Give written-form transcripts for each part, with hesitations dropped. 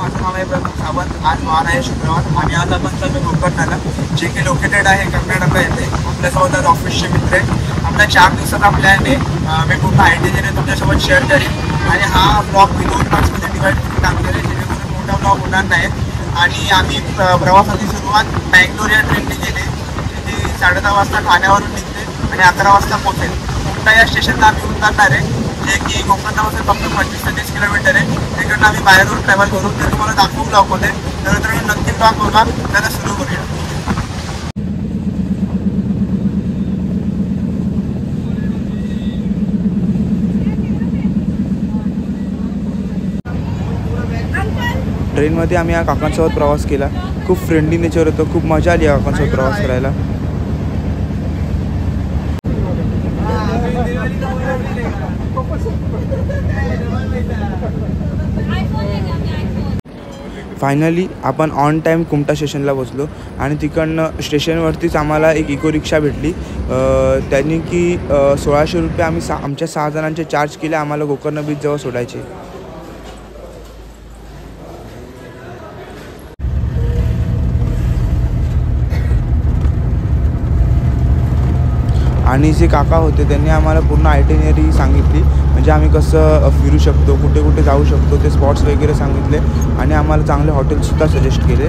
माझं नाव आहे प्रथम सावंत. आज वार आहे शुक्रवार आणि आज आपण चाललो गोकर्णाला, जे की लोकेटेड आहे कर्नाटक येथे. आपल्यासोबत आज ऑफिसचे मित्र आहेत. आपल्या 4 दिवसाचा प्लॅन आहे. मी पूर्ण आयडिया तुमच्यासोबत शेअर करेन आणि हा ब्लॉग मी 2 पार्ट्समध्ये डिवाईड करून टाकलेला आहे, जेणेकरून मोठा ब्लॉग होणार नाही. आणि आम्ही प्रवासाची सुरुवात बँगलोर या ट्रेनने केली, जी 10:30 वाजता ठाण्यावरून निघते आणि 11 वाजता पोहोचेल. कुमटा या स्टेशनला आम्ही उतरणार आहे, जे की कोकणापासून फक्त 25-30 किलोमीटर आहे. तिकडनं आम्ही बाहेरून ट्रॅव्हल करू, ते तुम्हाला दाखवू ब्लॉगमध्ये. तर नक्की ब्लॉग बघा. त्याला सुरू करूया. ट्रेनमध्ये आम्ही या काकांसोबत प्रवास केला. खूप फ्रेंडली नेचर होतं, खूप मजा आली या काकांसोबत प्रवास करायला. फायनली आपण ऑन टाईम कुमटा स्टेशनला पोचलो आणि तिकडनं स्टेशनवरतीच आम्हाला एक इको रिक्षा भेटली. त्यांनी की 1600 रुपये आम्ही आमच्या 6 जणांचे चार्ज केले आम्हाला गोकर्ण बीच जवळ सोडायचे. आणि जे काका होते त्यांनी आम्हाला पूर्ण आयटिनरी सांगितली, म्हणजे आम्ही कसं फिरू शकतो, कुठे कुठे जाऊ शकतो, ते स्पॉट्स वगैरे सांगितले आणि आम्हाला चांगले हॉटेल्ससुद्धा सजेस्ट केले.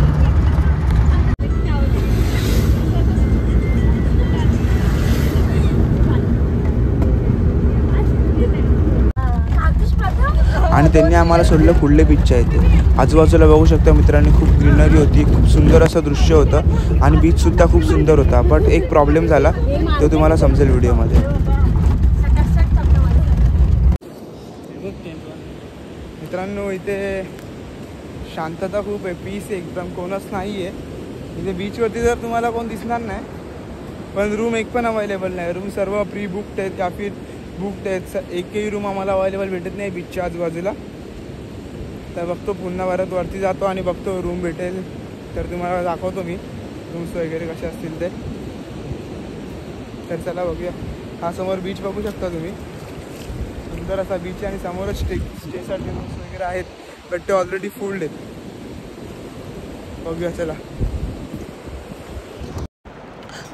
आणि त्यांनी आम्हाला सोडलं कुर्ले बीचच्या इथे. आजूबाजूला बघू शकता मित्रांनी, खूप ग्रीनरी होती, खूप सुंदर असं दृश्य होतं आणि बीचसुद्धा खूप सुंदर होता. बट एक प्रॉब्लेम झाला, तो तुम्हाला समजेल व्हिडिओमध्ये. मित्रांनो, इथे शांतता खूप आहे, पीस आहे एकदम, कोणच नाही आहे इथे. बीचवरती जर तुम्हाला कोण दिसणार नाही, पण रूम एक पण अवेलेबल नाही. रूम सर्व प्री बुक्ड आहेत, या फिर बुक्ड आहेत. एकही रूम आम्हाला अवेलेबल भेटत नाही बीचच्या आजूबाजूला. तर बघतो, पुन्हा परत वरती जातो आणि बघतो रूम भेटेल तर तुम्हाला दाखवतो मी रूम्स वगैरे कसे असतील ते. तर चला बघूया. हा समोर बीच बघू शकता तुम्ही, सुंदर असा बीच आहे आणि समोरच स्टेसाठी रूम्स वगैरे आहेत, बट ते ऑलरेडी फुल्ड आहेत. बघूया चला.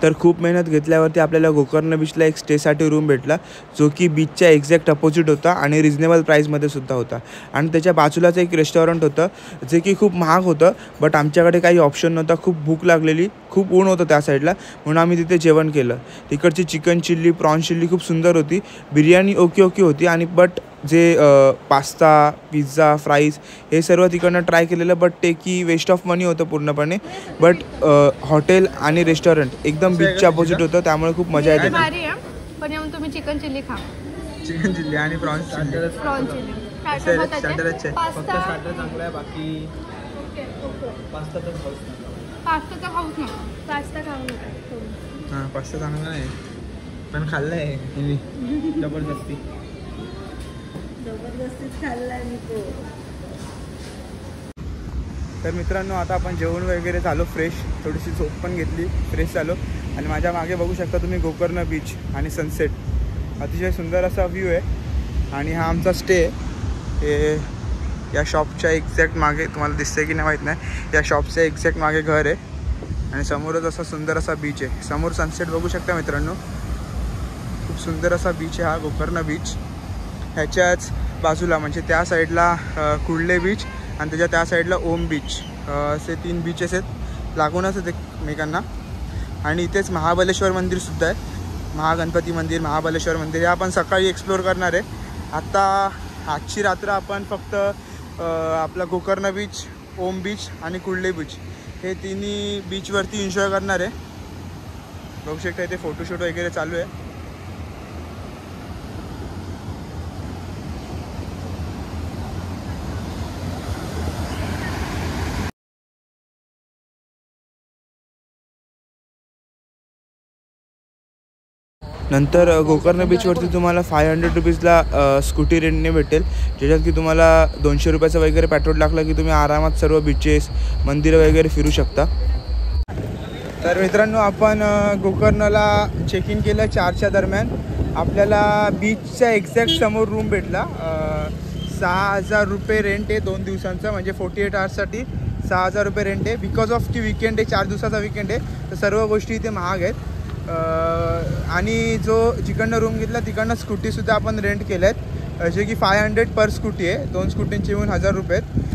तर खूप मेहनत घेतल्यावरती आपल्याला गोकर्ण बीचला एक स्टेसाठी रूम भेटला, जो की बीचच्या एक्झॅक्ट अपोजिट होता आणि रिजनेबल प्राईसमध्ये सुद्धा होता. आणि त्याच्या बाजूलाच एक रेस्टॉरंट होतं, जे की खूप महाग होतं, बट आमच्याकडे काही ऑप्शन नव्हता. खूप भूक लागलेली, खूप ऊन होतं त्या साईडला, म्हणून आम्ही तिथे जेवण केलं. तिकडची चिकन चिल्ली, प्रॉन्स चिल्ली खूप सुंदर होती. बिर्याणी ओके होती आणि बट जे पास्ता, पिझ्झा, फ्राईज हे सर्व तिकडनं ट्राय केलेलं, बट ते की वेस्ट ऑफ मनी होतं पूर्णपणे. बट हॉटेल आणि रेस्टॉरंट एकदम बीचच्या अपोजिट होतं, त्यामुळे खूप मजा येते. पण येऊन तुम्ही चिकन चिल्ली खा. चिकन चिल्ली आणि प्रॉन्स चिल्ली. प्रॉन्स चिल्ली स्टार्टरच आहे, फक्त स्टार्टर चांगला आहे, बाकी पास्ता तर खाऊच नका. पास्ता तर खाऊच नका. पास्ता खाऊ नका. हां, पास्ता चांगला नाही, पण खाल्लं आहे जबरदस्तीच खाल्लाय मी तो. तर मित्रांनो, आता आपण जेवण वगैरे झालो, फ्रेश, थोडीशी झोप पण घेतली, फ्रेश झालो. आणि माझ्या मागे बघू शकता तुम्ही गोकर्ण बीच आणि सनसेट. अतिशय सुंदर असा व्ह्यू आहे. आणि हा आमचा स्टे आहे. हे या शॉपच्या एक्झॅक्ट मागे, तुम्हाला दिसतंय की नाही माहीत नाही, या शॉपच्या एक्झॅक्ट मागे घर आहे आणि समोरच असा सुंदर असा बीच आहे. समोर सनसेट बघू शकता मित्रांनो, खूप सुंदर असा बीच आहे हा गोकर्ण बीच. ह्याच्याच बाजूला म्हणजे त्या साईडला कुर्ले बीच आणि त्याच्या त्या साईडला ओम बीच, असे 3 बीचेस आहेत, लागूनच आहेत एकमेकांना. आणि इथेच महाबलेश्वर मंदिरसुद्धा आहे, महागणपती मंदिर, महाबलेश्वर मंदिर. हे आपण सकाळी एक्सप्लोअर करणार आहे. आजची रात्र आपण फक्त आपला गोकर्ण बीच, ओम बीच आणि कुर्ले बीच हे तिन्ही बीचवरती एन्जॉय करणार आहे. बघू शकता इथे फोटोशूट वगैरे चालू आहे. नंतर गोकर्ण बीचवरती तुम्हाला 500 रुपीजला स्कूटी रेंटने भेटेल, ज्याच्यात की तुम्हाला 200 रुपयाचं वगैरे पेट्रोल टाकलं की तुम्ही आरामात सर्व बीचेस, मंदिरं वगैरे फिरू शकता. तर मित्रांनो, आपण गोकर्णला चेक इन केलं 4च्या दरम्यान. आपल्याला बीचच्या एक्झॅक्ट समोर रूम भेटला 6,000 रुपये रेंट आहे 2 दिवसांचं, म्हणजे 48 आवर्ससाठी 6,000 रुपये रेंट आहे. बिकॉज ऑफ की वीकेंड आहे, 4 दिवसाचा वीकेंड आहे, तर सर्व गोष्टी इथे महाग आहेत. आणि जो जिकडनं रूम घेतला तिकडनं स्कूटीसुद्धा आपण रेंट केले आहेत, जे की 500 पर स्कूटी आहे. 2 स्कूटींचे येऊन 1,000 रुपये आहेत.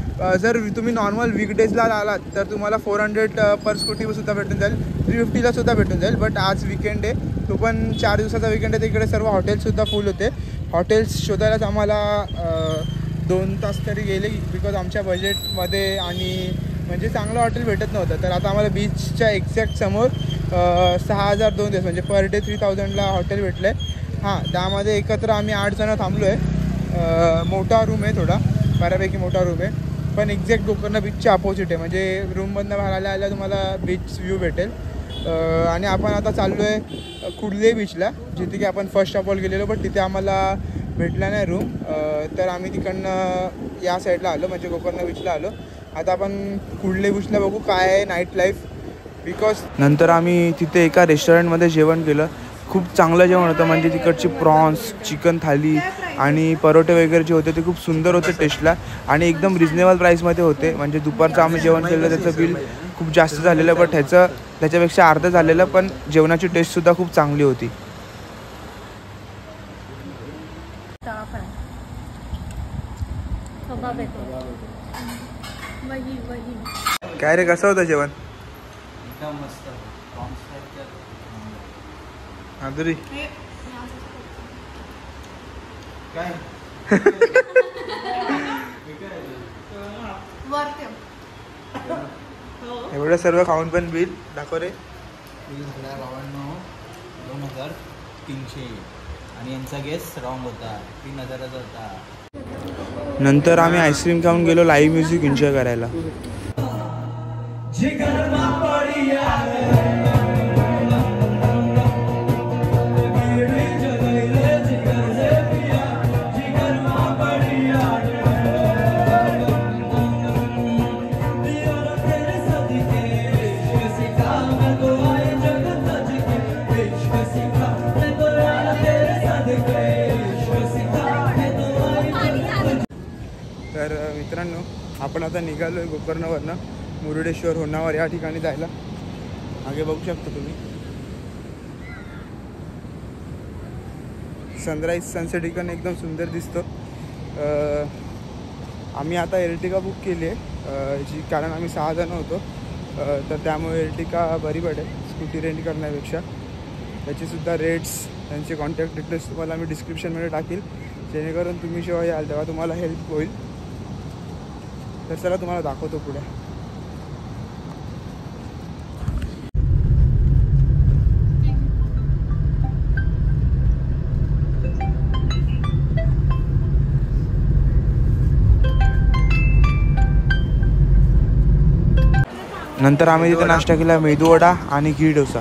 जर तुम्ही नॉर्मल वीकडेजला आलात तर तुम्हाला 400 पर स्कूटीसुद्धा भेटून जाईल, 350ला सुद्धा भेटून जाईल. बट आज वीकेंड आहे, तो पण 4 दिवसाचा वीकेंड आहे, तिकडे सर्व हॉटेल्ससुद्धा फुल होते. हॉटेल्स शोधायलाच आम्हाला 2 तास तरी गेले, बिकॉज आमच्या बजेटमध्ये आणि म्हणजे चांगलं हॉटेल भेटत नव्हतं. तर आता आम्हाला बीचच्या एक्झॅक्ट समोर 6,000 2 दिवस म्हणजे पर डे 3,000ला हॉटेल भेटलं आहे. हां, त्यामध्ये एकत्र आम्ही 8 जणं थांबलो आहे. मोठा रूम आहे, थोडा बऱ्यापैकी मोठा रूम आहे, पण एक्झॅक्ट गोकर्ण बीचच्या अपोजिट आहे. म्हणजे रूममधनं बाहेर आल्या तुम्हाला बीच व्ह्यू भेटेल. आणि आपण आता चाललो आहे कुडले बीचला, जिथे की आपण फर्स्ट ऑफ ऑल गेलेलो, बट तिथे आम्हाला भेटला नाही रूम. तर आम्ही तिकडनं या साईडला आलो, म्हणजे गोकर्ण बीचला आलो. आता आपण कुडले बीचला बघू काय आहे नाईट लाईफ. बिकॉज नंतर आम्ही तिथे एका रेस्टॉरंटमध्ये जेवण केलं, खूप चांगलं जेवण होतं. म्हणजे तिकडची प्रॉन्स, चिकन थाली आणि परोठे वगैरे जे होते ते खूप सुंदर होते टेस्टला, आणि एकदम रिजनेबल प्राईसमध्ये होते. म्हणजे दुपारचं आम्ही जेवण केलं त्याचं बिल खूप जास्त झालेलं, बट त्याच्यापेक्षा अर्धं झालेलं, पण जेवणाची टेस्टसुद्धा खूप चांगली होती. काय रे, कसं होतं जेवण? एकदम मस्त. आदुरी काय एवढं सर्व खाऊन पण बिल दाखव रे. बिल झाला 2,300 आणि यांचा गेस रॉंग होता, 3,000चा होता. नंतर आम्ही आईस्क्रीम खाऊन गेलो लाईव्ह म्युझिक एन्जॉय करायला. तर मित्रांनो, आपण आता निघालो आहे गोकर्णवरनं मुरुडेश्वर होन्नावर या ठिकाणी जायला. मागे बघू शकता तुम्ही सनराईज सनसेट इकडनं एकदम सुंदर दिसतो. आम्ही आता एर्टिगा बुक केली आहे, जी कारण आम्ही 6 जण होतो, तर त्यामुळे एर्टिगा बरी पडेल स्कूटी रेंट करण्यापेक्षा. त्याचेसुद्धा रेट्स, त्यांचे कॉन्टॅक्ट डिटेल्स तुम्हाला मी डिस्क्रिप्शनमध्ये टाकील, जेणेकरून तुम्ही जेव्हा याल तेव्हा तुम्हाला हेल्प होईल. तर चला तुम्हाला दाखवतो पुढे. नंतर आम्ही तिथे नाश्ता केला मेदूवडा आणि घी डोसा,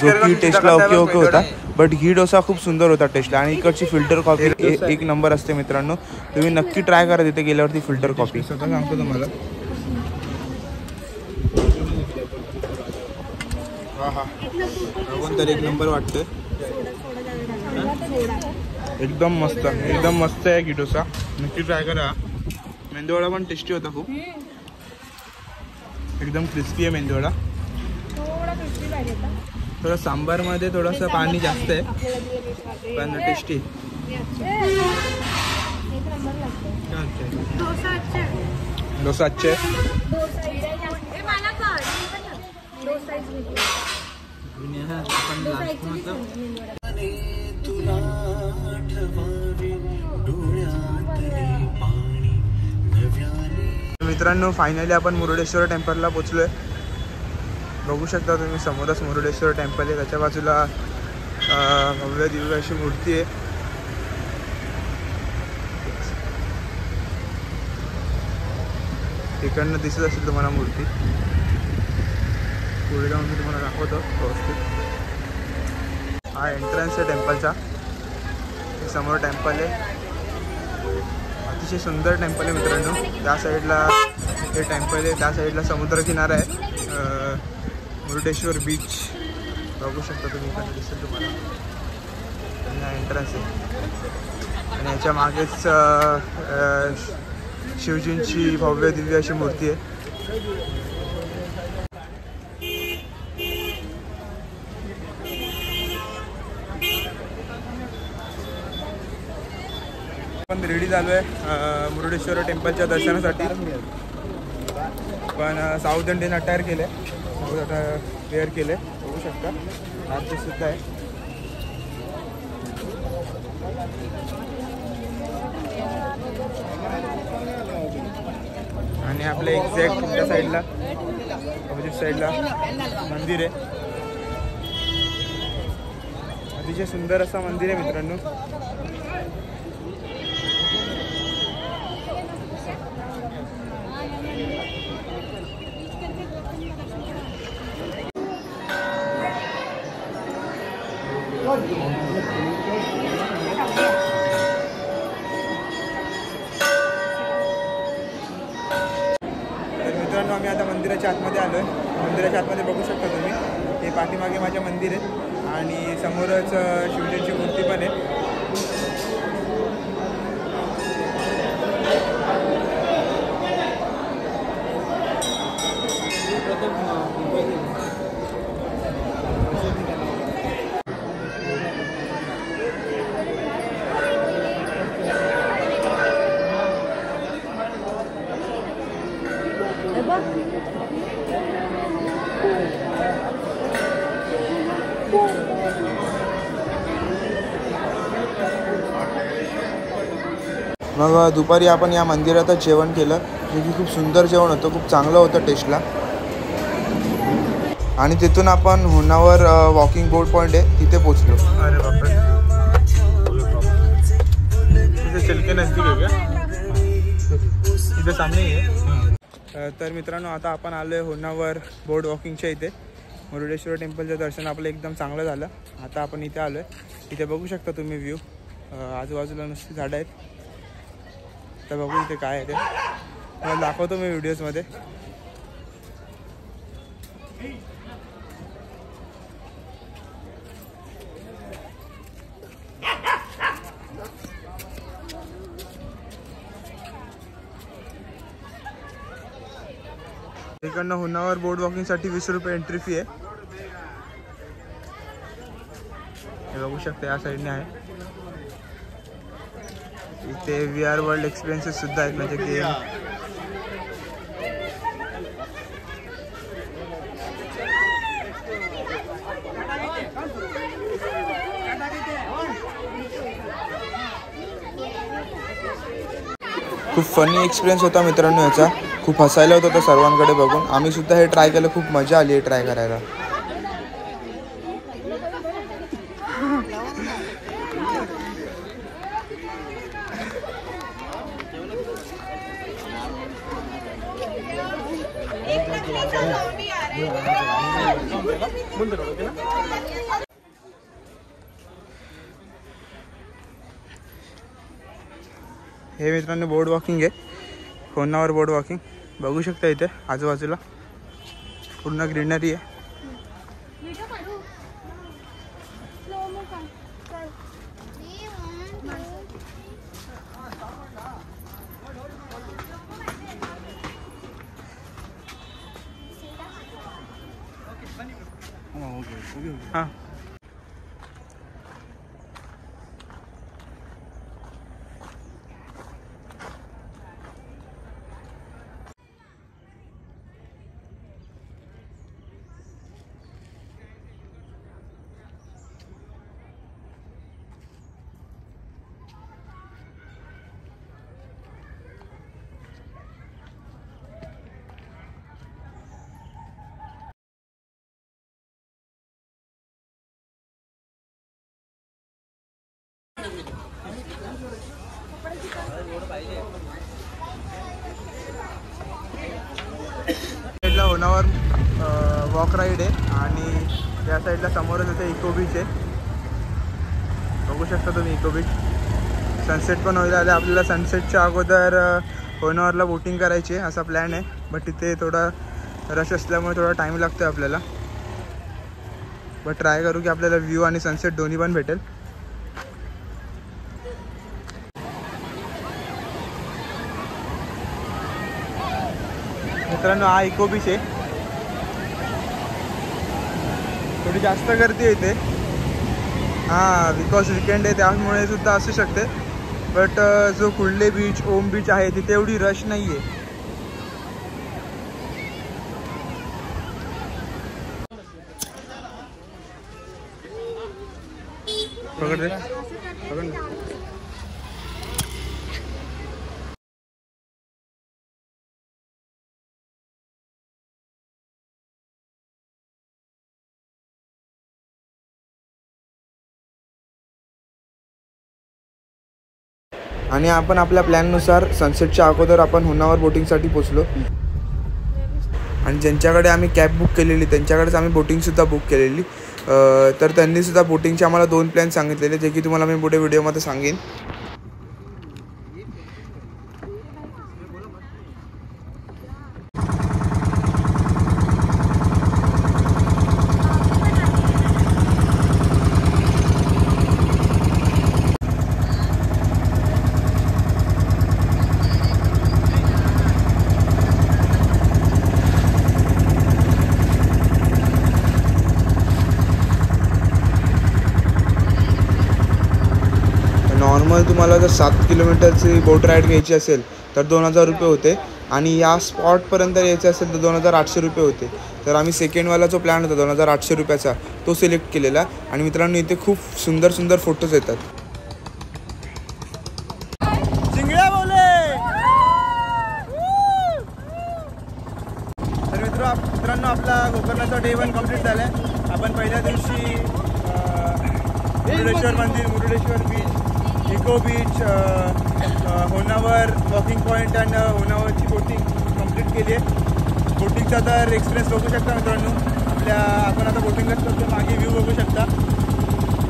जो की टेस्टला ओके होता, बट घी डोसा खूप सुंदर होता टेस्टला. आणि इकडची फिल्टर कॉफी एक नंबर असते मित्रांनो, तुम्ही नक्की ट्राय करा तिथे गेल्यावरती फिल्टर कॉफी. स्वतः सांगतो तुम्हाला. हा बघून तर एक नंबर वाटतं, एकदम मस्त, एकदम मस्त आहे घी डोसा, नक्की ट्राय करा. मेंदूवडा पण टेस्टी होता खूप, एकदम क्रिस्पी आहे मेंदूवडा. थोडं सांबारमध्ये थोडंसं पाणी जास्त आहे, पण टेस्टी. डोसा अच्छे आहे. मित्रांनो, फायनली आपण मुरुडेश्वर टेम्पलला पोचलोय. बघू शकता तुम्ही समोरच मुरुडेश्वर टेम्पल आहे, त्याच्या बाजूला भव्य दिव्य अशी मूर्ती आहे. इकडनं दिसत असेल तुम्हाला मूर्ती, पुढे जाऊन मी तुम्हाला दाखवतो व्यवस्थित. हा एंट्रन्स आहे टेम्पलचा, समोर टेम्पल आहे, अतिशय सुंदर टेम्पल आहे मित्रांनो. त्या साईडला हे टेम्पल आहे, त्या साईडला समुद्रकिनारा आहे, मुरुडेश्वर बीच बघू शकता तुम्ही, इकडे दिसेल तुम्हाला. आणि हा एंट्रन्स आहे. आणि याच्या मागेच शिवजींची भव्य दिव्य अशी मूर्ती आहे. आपण रेडी झालो आहे मुरुडेश्वर टेम्पलच्या दर्शनासाठी. पण साऊथ इंडियन अटायर केले, साऊथ अटायर वेअर केले, बघू शकता आर्टिस्ट सुद्धा आहे. आणि आपल्या एक्झॅक्ट त्या साईडला ऑपोजिट साईडला मंदिर आहे. अतिशय सुंदर असं मंदिर आहे मित्रांनो. तर मित्रांनो आम्ही आता मंदिराच्या आतमध्ये आलो आहे. मंदिराच्या आतमध्ये बघू शकता तुम्ही, हे पाठीमागे माझ्या मंदिर आहे आणि समोरच शिवजींची मूर्ती पण आहे. मग दुपारी आपण या मंदिरातच जेवण केलं, जे की खूप सुंदर जेवण होतं, खूप चांगलं होतं टेस्टला. आणि तिथून आपण होन्नावर वॉकिंग बोर्ड पॉईंट आहे तिथे पोचलो. अरे बापरे, चलके नजदीक आहे का, तिथे सामने आहे. तर मित्रांनो आता आपण आलो आहे होन्नावर बोर्ड वॉकिंगच्या इथे. मुरुडेश्वर टेम्पलचं दर्शन आपलं एकदम चांगलं झालं. आता आपण इथे आलो आहे. इथे बघू शकता तुम्ही व्ह्यू, आजूबाजूला नुसती झाडं आहेत. तर बघू इथे काय आहे ते मला दाखवतो मी व्हिडिओजमध्ये. इकडनं होन्नावर बोर्ड वॉकिंगसाठी 20 रुपये एंट्री फी आहे. हे बघू शकता या साईडने आहे. इथे VR वर्ल्ड एक्सपिरियन्सेस सुद्धा आहेत, म्हणजे गेम. खूप फनी एक्सपिरियन्स होता मित्रांनो याचा. खूप हसायला होतं सर्वांकडे बघून. आम्ही सुद्धा हे ट्राय केलं, खूप मजा आली हे ट्राय करायला. हे मित्रांनो बोर्ड वॉकिंग आहे, होन्नावर बोर्ड वॉकिंग. बघू शकता इथे आजूबाजूला पूर्ण ग्रीनरी आहे. हां साईडला होन्नावर वॉक राईड आहे आणि त्या साईडला समोरच इथे इको बीच आहे. बघू शकता तुम्ही इको बीच. सनसेट पण होईल आले. आपल्याला सनसेटच्या अगोदर होन्नावरला बोटिंग करायची आहे असा प्लॅन आहे. बट तिथे थोडा रश असल्यामुळे थोडा टाईम लागतो आहे आपल्याला. बट ट्राय करू की आपल्याला व्ह्यू आणि सनसेट दोन्ही पण भेटेल. मित्रांनो हा इको बीच आहे. थोडी जास्त गर्दी येते हां, बिकॉज वीकेंड आहे त्यामुळे सुद्धा असू शकते. बट जो कुर्ले बीच, ओम बीच आहे तिथे एवढी रश नाही आहे. पकड रे, पकड ना. आणि आपण आपल्या प्लॅननुसार सनसेटच्या अगोदर आपण होन्नावर बोटिंगसाठी पोचलो. आणि ज्यांच्याकडे आम्ही कॅब बुक केलेली त्यांच्याकडेच आम्ही बोटिंगसुद्धा बुक केलेली. तर त्यांनीसुद्धा बोटिंगचे आम्हाला 2 प्लॅन सांगितलेले, जे की तुम्हाला मी पुढे व्हिडिओमध्ये सांगेन. नॉर्मल तुम्हाला जर 7 किलोमीटरची बोट राईड घ्यायची असेल तर 2000 रुपये होते. आणि या स्पॉटपर्यंत यायचं असेल तर 2800 रुपये होते. तर आम्ही सेकंडवाला जो प्लॅन होता 2800 रुपयाचा तो सिलेक्ट केलेला. आणि मित्रांनो इथे खूप सुंदर सुंदर फोटोज येतात. तर मित्रांनो आपला गोकर्णाचा डे 1 कंप्लीट झाला आहे. आपण पहिल्या दिवशी मुरुडेश्वर मंदिर, Murudeshwar beach, eco beach, Honnavar walking point आणि होन्नावरची बोटिंग कंप्लीट केली आहे. बोटिंगचा तर एक्सपिरियन्स बघू शकता मित्रांनो. आपण आता बोटिंगच करतो, मागे व्ह्यू बघू शकता.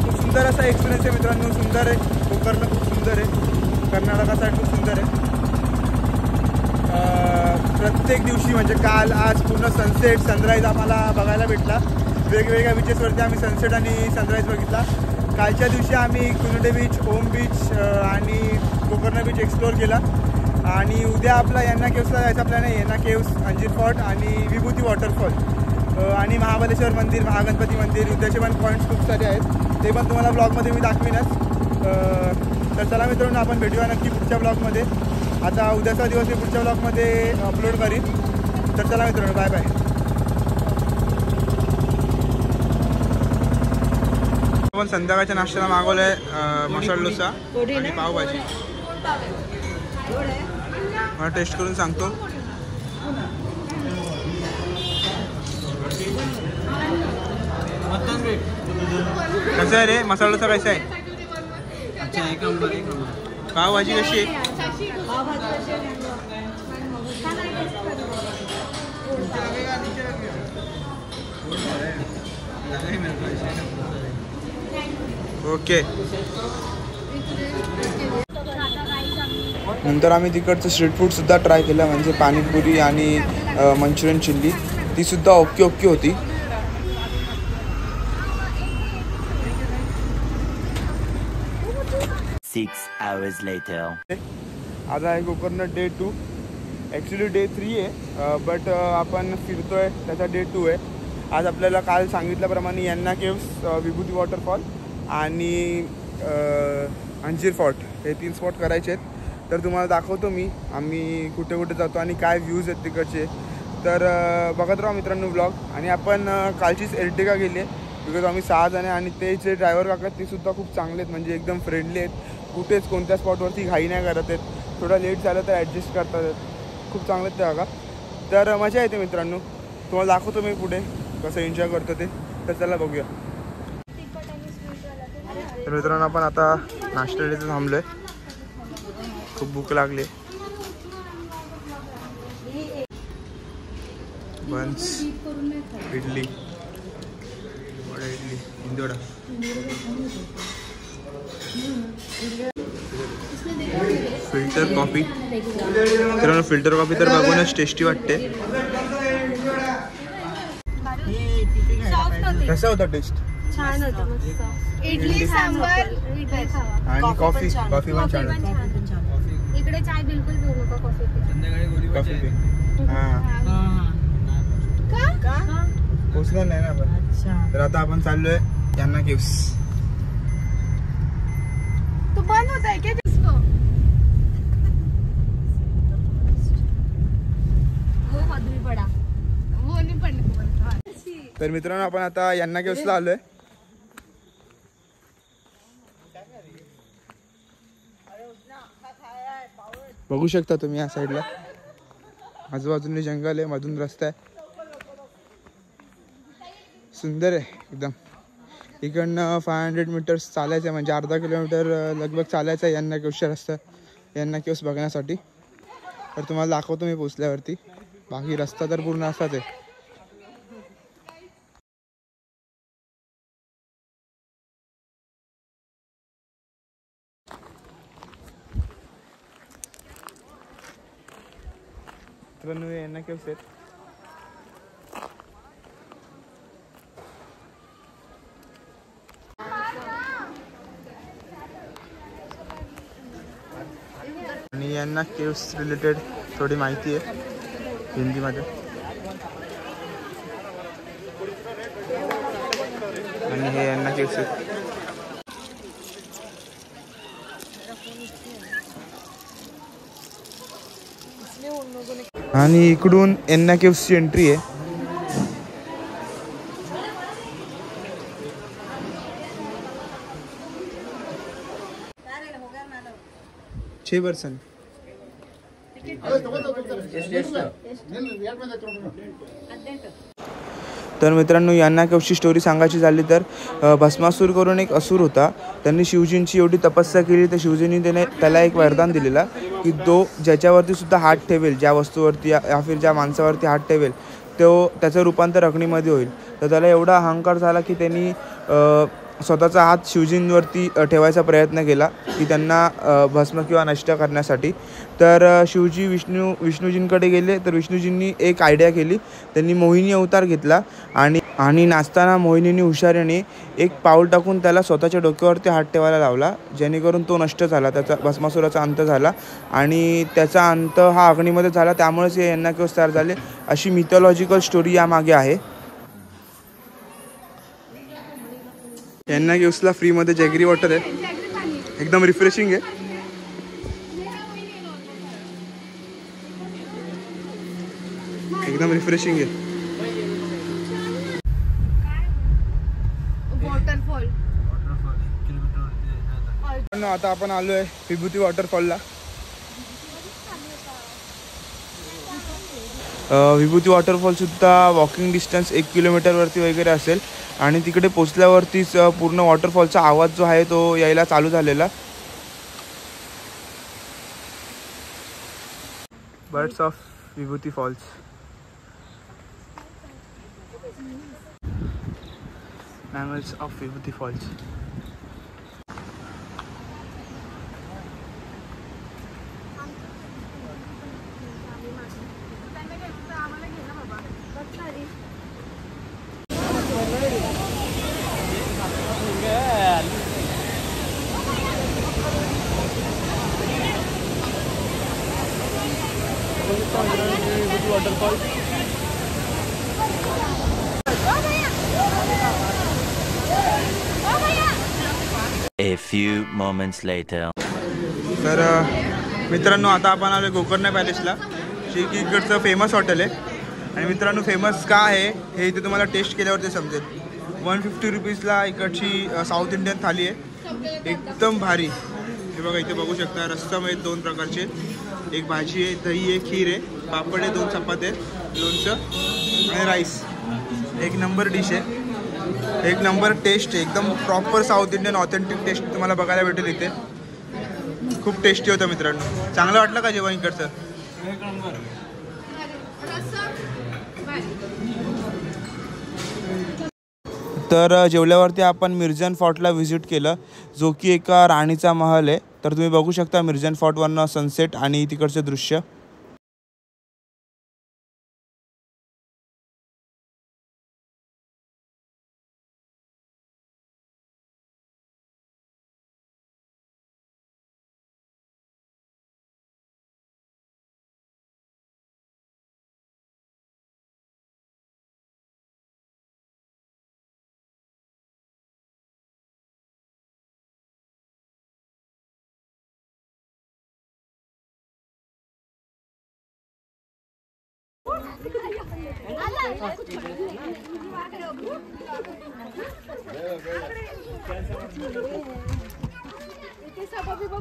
खूप सुंदर असा एक्सपिरियन्स आहे मित्रांनो. सुंदर आहे गोकर्ण, खूप सुंदर आहे. कर्नाटका साईड खूप सुंदर आहे. प्रत्येक दिवशी म्हणजे काल आज पूर्ण सनसेट, सनराईज आम्हाला बघायला भेटला. वेगवेगळ्या बीचेसवरती आम्ही सनसेट आणि सनराईज बघितला. कालच्या दिवशी आम्ही कुर्ले बीच, ओम बीच आणि गोकर्ण बीच एक्सप्लोअर केला. आणि उद्या आपला यांना केव्सला जायचा प्लॅन आहे. यांना केव्स, अंजीर फॉर्ट आणि विभूती वॉटरफॉल आणि महाबलेश्वर मंदिर, महागणपती मंदिर, उद्याचे पण पॉईंट्स खूप सारे आहेत. ते पण तुम्हाला ब्लॉगमध्ये मी दाखवीनच. तर चला मित्रांनो आपण भेटूया नक्की पुढच्या ब्लॉगमध्ये. आता उद्याचा दिवस मी पुढच्या ब्लॉगमध्ये अपलोड करीन. तर चला मित्रांनो, बाय बाय. आपण संध्याकाळच्या नाश्त्याला मागवलं आहे मसाला डोसा आणि पावभाजी. मला टेस्ट करून सांगतो. कसं आहे रे मसाला डोसा, कसा आहे? पावभाजी कशी आहे? ओके. नंतर आम्ही तिकडचं स्ट्रीट फूडसुद्धा ट्राय केलं, म्हणजे पाणीपुरी आणि मंचुरियन चिल्ली. तीसुद्धा ओके ओके होती. आज आहे गोकर्ण डे 2. ॲक्च्युली डे 3 आहे, बट आपण फिरतोय त्याचा डे 2 आहे. आज आपल्याला काल सांगितल्याप्रमाणे यांना केव्स, विभूती वॉटरफॉल आणि अंजीर फॉर्ट हे 3 स्पॉट करायचे आहेत. तर तुम्हाला दाखवतो मी आम्ही कुठे कुठे जातो आणि काय व्ह्यूज आहेत तिकडचे. तर बघत राहा मित्रांनो ब्लॉग. आणि आपण कालचीच एर्टिगा गेली आहे, बिकॉज आम्ही 6 जण आहे. आणि ते जे ड्रायव्हर काका आहेत तेसुद्धा खूप चांगले आहेत, म्हणजे एकदम फ्रेंडली आहेत. कुठेच कोणत्या स्पॉटवरती घाई नाही करत आहेत. थोडा लेट झालं तर ॲडजस्ट करतात आहेत. खूप चांगले आहेत ते काका. तर मजा येते मित्रांनो. तुम्हाला दाखवतो मी पुढे कसं एन्जॉय करतो ते. तर चला बघूया. तर मित्रांनो आपण आता नाश्त्याला थांबलो आहे. खूप भूक लागली. बन्स, इडली, वडा, इडली, इंदोडा, फिल्टर कॉफी. मित्रांनो फिल्टर कॉफी तर बघूनच टेस्टी वाटते. कसा होता टेस्ट? छान होतं, मस्त. इडली सांबार आणि कॉफी पण छान होती. इकडे चाय बिलकुल घेऊ नका, कॉफी कॉफी पोचलं नाही ना आपण. तर आता आपण चाललोय यांना केव्स. तो बंद होता है क्या जिसको? वो मधुरी पड़ा, वो नहीं पड़ने को बोलता. तर मित्रांनो आपण आता यांना केव्सला आलोय. बघू शकता तुम्ही या साईडला आजूबाजूने जंगल आहे, मधून रस्ता आहे. सुंदर आहे एकदम. इकडनं 500 मीटर्स चालायचं आहे, म्हणजे अर्धा किलोमीटर लगभग चालायचं आहे यांना केव्सच्या रस्ता, यांना केव्स बघण्यासाठी. तर तुम्हाला दाखवतो मी पोचल्यावरती. बाकी रस्ता तर पूर्ण असाच आहे. मित्रांनो यांना केव्स आहेत. आणि यांना केव्स रिलेटेड थोडी माहिती आहे हिंदीमध्ये. आणि हे यांना केव्स आहेत. आणि इकडून यांना केव्सची एंट्री आहे. पर्सन तर मित्रांनो यांना केव्सची स्टोरी सांगायची झाली तर भस्मासूर करून एक असुर होता. त्यांनी शिवजींची एवढी तपस्या केली तर शिवजींनी त्याला एक वरदान दिलेला की तो ज्याच्यावरती सुद्धा हात ठेवेल, ज्या वस्तूवरती या फिर ज्या माणसावरती हात ठेवेल त्याचं रूपांतर अग्नीमध्ये होईल. तर त्याला एवढा अहंकार झाला की त्यांनी स्वतःचा हात शिवजींवरती ठेवायचा प्रयत्न केला की त्यांना भस्म किंवा नष्ट करण्यासाठी. तर शिवजी विष्णूजींकडे गेले. तर विष्णूजींनी एक आयडिया केली. त्यांनी मोहिनी अवतार घेतला आणि नाचताना मोहिनीने हुशारीने एक पाऊल टाकून त्याला स्वतःच्या डोक्यावरती हात ठेवायला लावला, जेणेकरून तो नष्ट झाला. त्याचा भस्मासुराचा अंत झाला आणि त्याचा अंत हा अग्नीमध्ये झाला. त्यामुळेच हे यांना केव्स तयार झाले, अशी मिथॉलॉजिकल स्टोरी यामागे आहे. यांना केव्सला फ्रीमध्ये जॅगरी वॉटर आहे, एकदम रिफ्रेशिंग आहे. एकदम रिफ्रेशिंग आहे. वॉटरफॉल. आता आपण आलोय विभूती वॉटरफॉलला. विभूती वॉटरफॉल सुद्धा वॉकिंग डिस्टन्स 1 किलोमीटरवरती वगैरे असेल. आणि तिकडे पोचल्यावरतीच पूर्ण वॉटरफॉलचा आवाज जो आहे तो यायला चालू झालेला. Birds of Vibhuti falls. Mammals of Vibhuti falls. Waterfall. A few moments later. तर मित्रांनो आता आपण आलो गोकर्ण पॅलेसला, जे की इकडचं फेमस हॉटेल आहे. आणि मित्रांनो फेमस का आहे हे इथे तुम्हाला टेस्ट केल्यावरती समजेल. 150 रुपीजला इकडची साऊथ इंडियन थाली आहे, एकदम भारी. हे बघा इथे बघू शकता रस्सम आहेत 2 प्रकारचे, एक भाजी आहे, दही आहे, खीर आहे, पापड आहे, 2 चपात्या आहेत, लोणचं आणि राईस. एक नंबर डिश आहे, एक नंबर टेस्ट आहे. एकदम proper South Indian authentic test तुम्हाला बघायला भेटेल इथे. खूप टेस्टी होतं मित्रांनो. चांगलं वाटलं का जेवण इकडचं? तर जेवल्यावरती आपण मिर्जन फोर्टला व्हिजिट केलं, जो की एका राणीचा महल आहे. तर तुम्ही बघू शकता मिर्जन फोर्टवरनं सनसेट आणि तिकडचे दृश्य.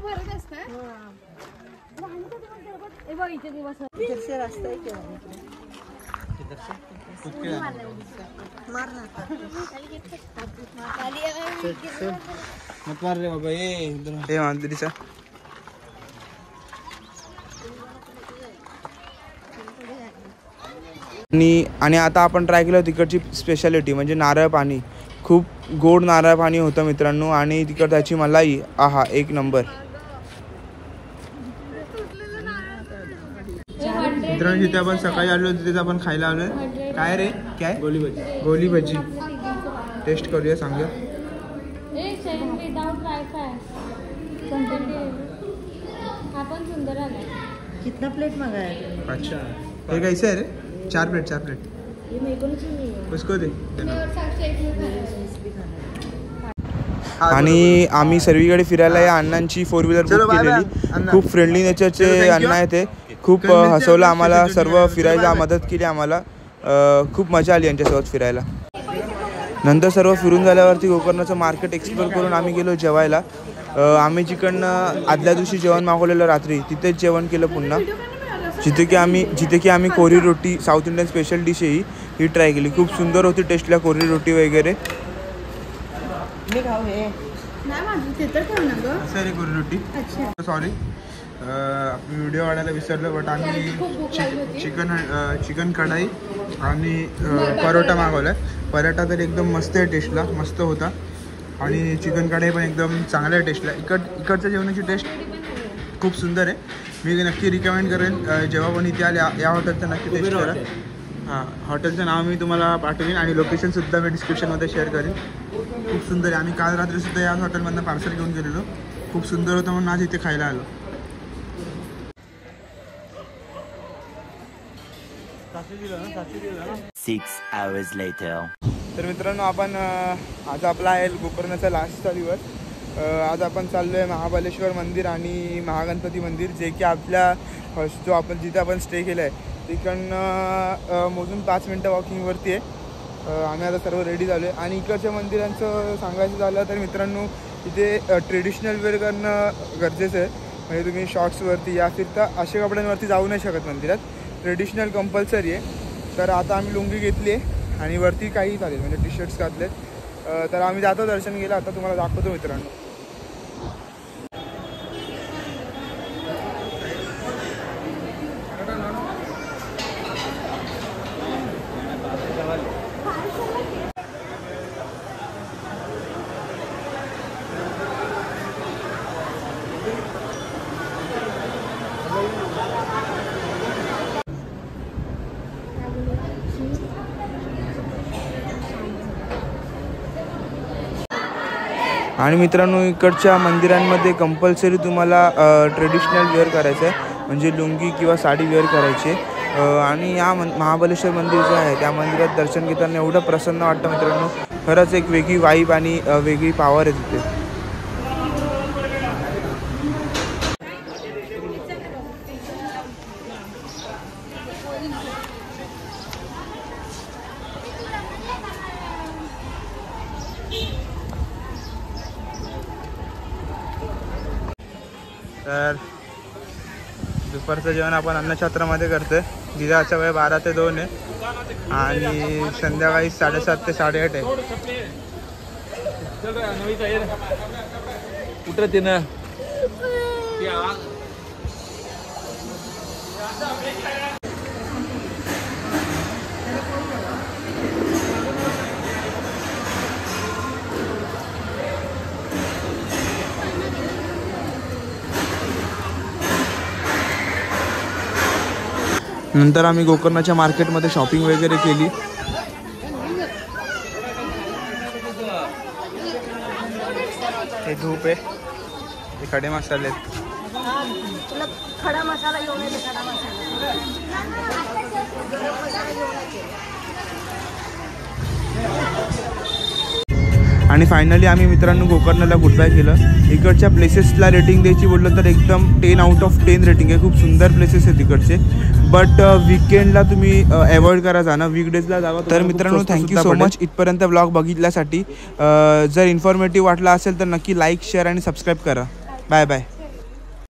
भरत असतात मत मार रे बाबा हे मांजरीचा आणि आता आपण ट्राय केलं तिकडची स्पेशालिटी म्हणजे नारळ पाणी. खूप गोड नारळ पाणी होतं मित्रांनो आणि तिकडची मलाई आहा एक नंबर. मित्रांनो जिथे आपण सकाळी आलो तिथे आपण खायला आलोय. काय रे काय गोली भजी. गोली भजी टेस्ट करूया सांगा. कितना प्लेट मंगाया? अच्छा हे कैसे आहे रे? 4 प्लेट ये मेरे को नहीं चाहिए। उसको दे. आणि आम्ही सर्वीकडे फिरायला या अण्णांची 4 व्हीलर बुक केलेली. खूप फ्रेंडली नेचरचे अण्णा आहे ते. खूप हसवलं आम्हाला, सर्व फिरायला मदत केली आम्हाला. खूप मजा आली यांच्यासोबत फिरायला. नंतर सर्व फिरून झाल्यावरती गोकर्णाचं मार्केट एक्सप्लोर करून आम्ही गेलो जेवायला. आम्ही जिकडनं आदल्या दिवशी जेवण मागवलेलं रात्री तिथेच जेवण केलं पुन्हा. जिथे की आम्ही कोरी रोटी साऊथ इंडियन स्पेशल डिश ही ट्राय केली. खूप सुंदर होती टेस्टला कोरी रोटी वगैरे. सॉरी कोरी रोटी सॉरी व्हिडिओ वाढायला विसरलो. बट आम्ही चिकन कढाई आणि परोटा मागवला. परोटा तर एकदम मस्त आहे टेस्टला, मस्त होता. आणि चिकन कढाई पण एकदम चांगल्या टेस्टला. इकडच्या जेवणाची टेस्ट खूप सुंदर आहे. मी नक्की रिकमेंड करेन जेव्हा पण इथे आले या हॉटेलचं नक्की टेस्ट करा. हां हॉटेलचं नाव मी तुम्हाला पाठवेन आणि लोकेशनसुद्धा मी डिस्क्रिप्शनमध्ये शेअर करेन. खूप सुंदर आहे. आम्ही काल रात्रीसुद्धा याच हॉटेलमधनं पार्सल घेऊन गेलेलो. खूप सुंदर होतं म्हणून आज इथे खायला आलो. 6 hours later. तर मित्रांनो आपण आज आपला आहे गोकर्णाचा लास्टचा दिवस. आज आपण चाललो आहे महाबलेश्वर मंदिर आणि महागणपती मंदिर, जे की आपल्या जो आपण जिथे आपण स्टे केलं आहे तिकडनं मोजून 5 मिनटं वॉकिंगवरती आहे. आम्ही आता सर्व रेडी झालो आहे. आणि इकडच्या मंदिरांचं सांगायचं झालं तर मित्रांनो इथे ट्रेडिशनल वेअर करणं गरजेचं आहे. म्हणजे तुम्ही शॉर्ट्सवरती या फिरता अशा कपड्यांवरती जाऊ नाही शकत मंदिरात. ट्रेडिशनल कंपल्सरी आहे. तर आता आम्ही लुंगी घेतली आहे आणि वरती काही चालेल म्हणजे टी शर्ट्स घातलेत. तर आम्ही जातो दर्शन गेलं. आता तुम्हाला दाखवतो मित्रांनो. आणि मित्रांनो इकडच्या मंदिरांमध्ये कंपल्सरी तुम्हाला ट्रेडिशनल वेअर करायचं आहे. म्हणजे लुंगी किंवा साडी वेअर करायची. आणि या महाबलेश्वर मंदिर जे आहे त्या मंदिरात दर्शन घेताना एवढं प्रसन्न वाटतं मित्रांनो. खरंच एक वेगळी वाईब आणि वेगळी पॉवर आहे तिथे. तर दुपारचं जेवण आपण अन्नछत्रामध्ये करतो आहे. जिजाचा वेळ 12 ते 2 आहे आणि संध्याकाळी 7:30 ते 8:30 आहे. कुठं ते ना नंतर आम्ही गोकर्णाच्या मार्केटमध्ये शॉपिंग वगैरे केली. हे धूप आहे, हे खडे मसाले आहेत. खडा मसाला घेऊन येते. खडा मसाला आणि फायनली आम्ही मित्रांनो गोकर्णला गुड बाय केलं. इकडच्या प्लेसेसला रेटिंग द्यायची बोललं तर एकदम 10 आउट ऑफ 10 रेटिंग आहे. खूप सुंदर प्लेसेस आहेत तिकडचे. बट वीकेंडला तुम्ही अवॉइड करा जाणं, वीकडेजला जावा. तर मित्रांनो थँक्यू सो मच इथपर्यंत ब्लॉग बघितल्यासाठी. जर इन्फॉर्मेटिव्ह वाटला असेल तर नक्की लाईक शेअर आणि सबस्क्राईब करा. Bye bye.